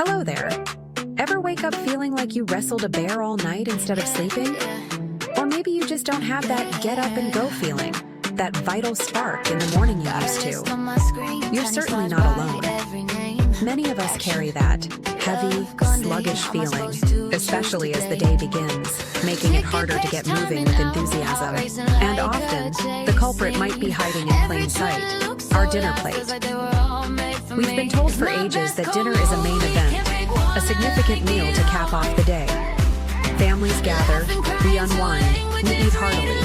Hello there. Ever wake up feeling like you wrestled a bear all night instead of sleeping? Or maybe you just don't have that get up and go feeling, that vital spark in the morning you used to. You're certainly not alone. Many of us carry that heavy, sluggish feeling, especially as the day begins, making it harder to get moving with enthusiasm. And often, the culprit might be hiding in plain sight, our dinner plate. We've been told for ages that dinner is a main event, a significant meal to cap off the day. Families gather, we unwind, we eat heartily.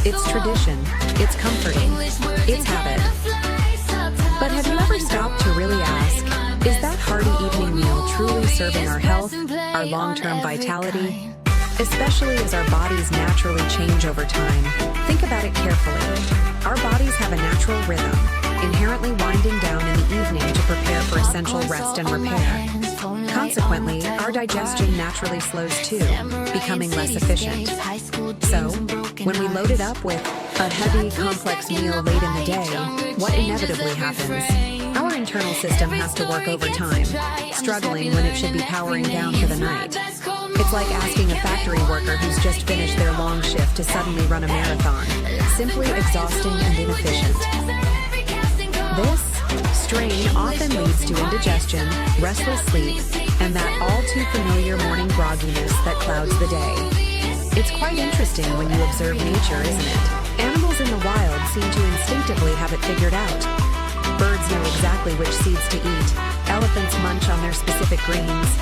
It's tradition, it's comforting, it's habit. But have you ever stopped to really ask, is that hearty evening meal truly serving our health, our long-term vitality? Especially as our bodies naturally change over time, think about it carefully. Our bodies have a natural rhythm, inherently winding down in the evening to prepare for essential rest and repair. Consequently, our digestion naturally slows too, becoming less efficient. So, when we load it up with a heavy, complex meal late in the day, what inevitably happens? Our internal system has to work overtime, struggling when it should be powering down for the night. It's like asking a factory worker who's just finished their long shift to suddenly run a marathon, simply exhausting and inefficient. This strain often leads to indigestion, restless sleep, and that all-too-familiar morning grogginess that clouds the day. It's quite interesting when you observe nature, isn't it? Animals in the wild seem to instinctively have it figured out. Birds know exactly which seeds to eat, elephants munch on their specific greens,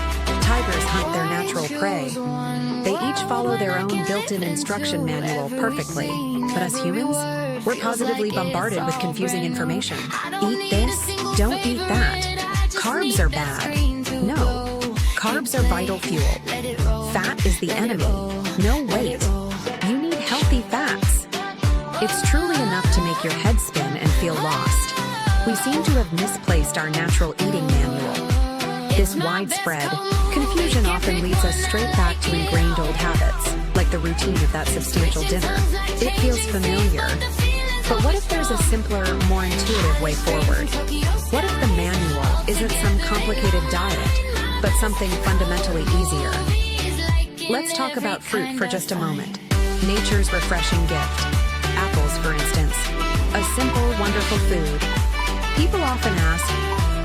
tigers hunt their natural prey. They each follow their own built-in instruction manual perfectly. But us humans? We're positively bombarded with confusing information. Eat this, don't eat that. Carbs are bad. No, carbs are vital fuel. Fat is the enemy. No, wait. You need healthy fats. It's truly enough to make your head spin and feel lost. We seem to have misplaced our natural eating manual. This widespread confusion often leads us straight back to ingrained old habits, like the routine of that substantial dinner. It feels familiar. But what if there's a simpler, more intuitive way forward? What if the manual isn't some complicated diet, but something fundamentally easier? Let's talk about fruit for just a moment. Nature's refreshing gift. Apples, for instance. A simple, wonderful food. People often ask,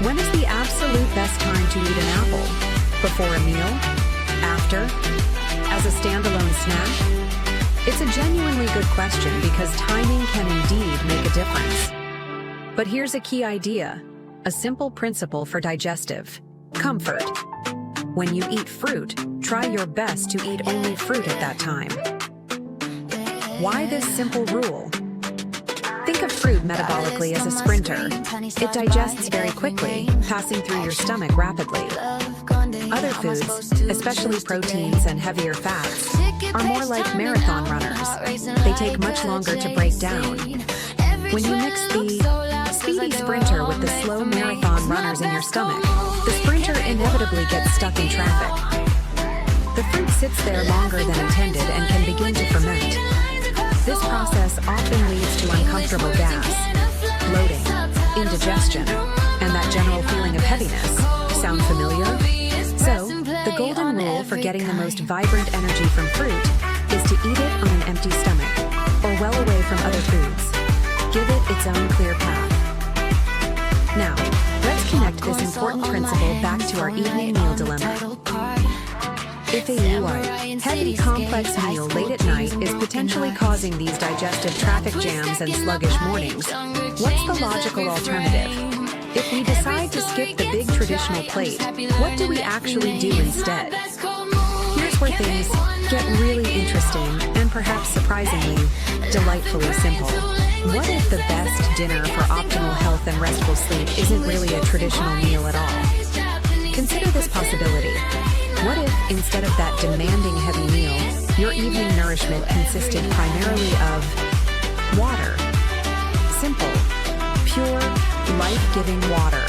when is the absolute best time to eat an apple? Before a meal? After? As a standalone snack? It's a genuinely good question because timing can indeed make a difference. But here's a key idea, a simple principle for digestive comfort. When you eat fruit, try your best to eat only fruit at that time. Why this simple rule? Think of fruit metabolically as a sprinter. It digests very quickly, passing through your stomach rapidly. Other foods, especially proteins and heavier fats, are more like marathon runners. They take much longer to break down. When you mix the speedy sprinter with the slow marathon runners in your stomach, the sprinter inevitably gets stuck in traffic. The fruit sits there longer than intended and can begin to ferment. This process often leads to uncomfortable gas, bloating, indigestion, and that general feeling of heaviness. Sound familiar? So, the golden rule for getting the most vibrant energy from fruit is to eat it on an empty stomach, or well away from other foods. Give it its own clear path. Now, let's connect this important principle back to our evening meal dilemma. If a heavy, complex meal late at night is potentially causing these digestive traffic jams and sluggish mornings, what's the logical alternative? If we decide to skip the big traditional plate, what do we actually do instead? Here's where things get really interesting and perhaps surprisingly, delightfully simple. What if the best dinner for optimal health and restful sleep isn't really a traditional meal at all? Consider this possibility. What if, instead of that demanding heavy meal, your evening nourishment consisted primarily of water? Simple, pure, life-giving water.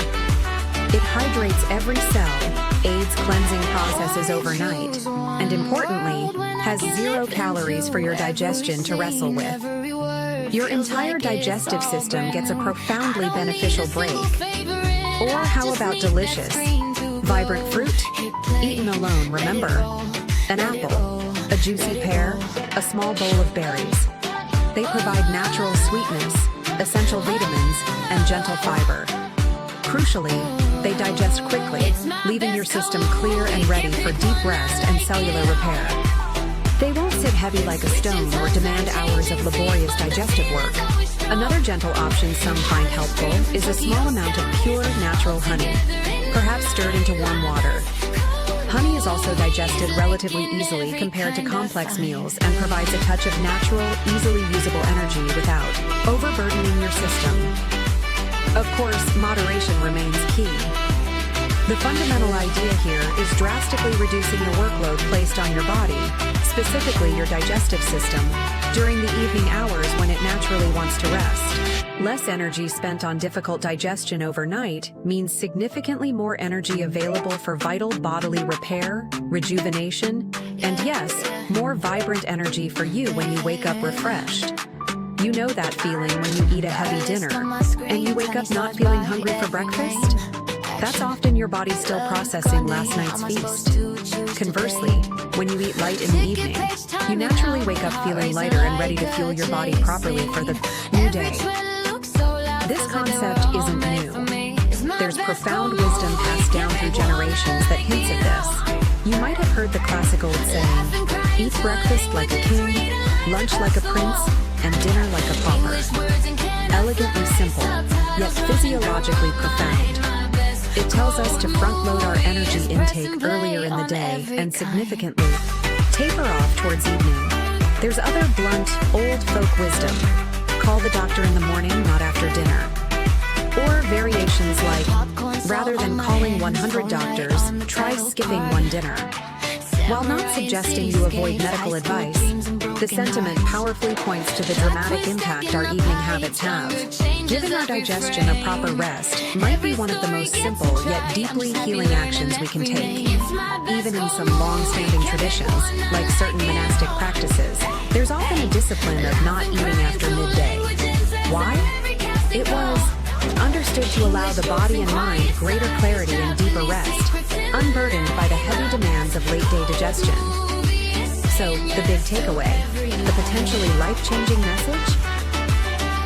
It hydrates every cell, aids cleansing processes overnight, and importantly, has 0 calories for your digestion to wrestle with. Your entire digestive system gets a profoundly beneficial break. Or how about delicious, Vibrant fruit? Eaten alone, remember. An apple, a juicy pear, a small bowl of berries. They provide natural sweetness, essential vitamins, and gentle fiber. Crucially, they digest quickly, leaving your system clear and ready for deep rest and cellular repair. They won't sit heavy like a stone or demand hours of laborious digestive work. Another gentle option some find helpful is a small amount of pure, natural honey, perhaps stirred into warm water. Honey is also digested relatively easily compared to complex meals and provides a touch of natural, easily usable energy without overburdening your system. Of course, moderation remains key. The fundamental idea here is drastically reducing the workload placed on your body, specifically your digestive system, during the evening hours when it naturally wants to rest. Less energy spent on difficult digestion overnight means significantly more energy available for vital bodily repair, rejuvenation, and yes, more vibrant energy for you when you wake up refreshed. You know that feeling when you eat a heavy dinner, and you wake up not feeling hungry for breakfast? That's often your body still processing last night's feast. Conversely, when you eat light in the evening, you naturally wake up feeling lighter and ready to fuel your body properly for the new day. This concept isn't new. There's profound wisdom passed down through generations that hints at this. You might have heard the classic old saying, eat breakfast like a king, lunch like a prince, and dinner like a pauper. Elegantly simple, yet physiologically profound. It tells us to front-load our energy intake earlier in the day and significantly taper off towards evening. There's other blunt, old folk wisdom. Call the doctor in the morning, not after dinner. Or variations like, rather than calling 100 doctors, try skipping one dinner. While not suggesting you avoid medical advice, the sentiment powerfully points to the dramatic impact our evening habits have. Giving our digestion a proper rest might be one of the most simple yet deeply healing actions we can take. Even in some long-standing traditions, like certain monastic practices, there's often a discipline of not eating after midday. Why? It was understood to allow the body and mind greater clarity and deeper rest, unburdened by the heavy demands of late-day digestion. So, the big takeaway, the potentially life-changing message?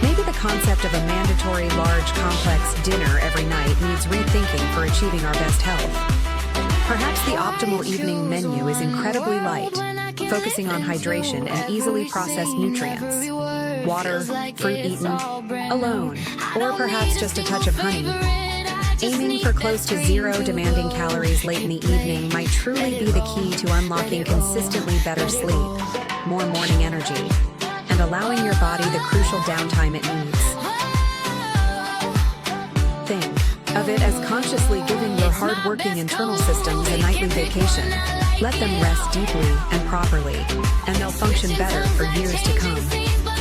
Maybe the concept of a mandatory large complex dinner every night needs rethinking for achieving our best health. Perhaps the optimal evening menu is incredibly light, focusing on hydration and easily processed nutrients. Water, fruit eaten alone, or perhaps just a touch of honey. Aiming for close to zero demanding calories late in the evening might truly be the key to unlocking consistently better sleep, more morning energy, and allowing your body the crucial downtime it needs. Think of it as consciously giving your hard-working internal systems a nightly vacation. Let them rest deeply and properly, and they'll function better for years to come.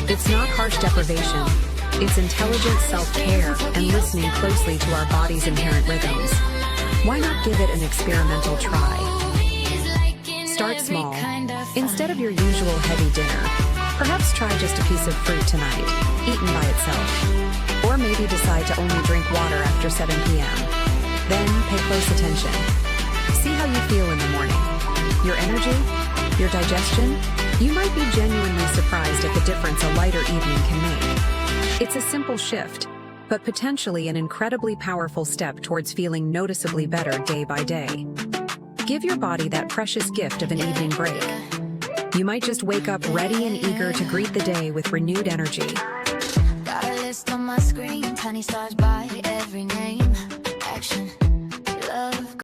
It's not harsh deprivation. It's intelligent self-care and listening closely to our body's inherent rhythms. Why not give it an experimental try? Start small. Instead of your usual heavy dinner, perhaps try just a piece of fruit tonight, eaten by itself. Or maybe decide to only drink water after 7 p.m. Then pay close attention. See how you feel in the morning. Your energy? Your digestion? You might be genuinely surprised at the difference a lighter evening can make. It's a simple shift, but potentially an incredibly powerful step towards feeling noticeably better day by day. Give your body that precious gift of an evening break. You might just wake up ready and eager to greet the day with renewed energy. Got a list on my screen, 20 stars by every name. Action, love.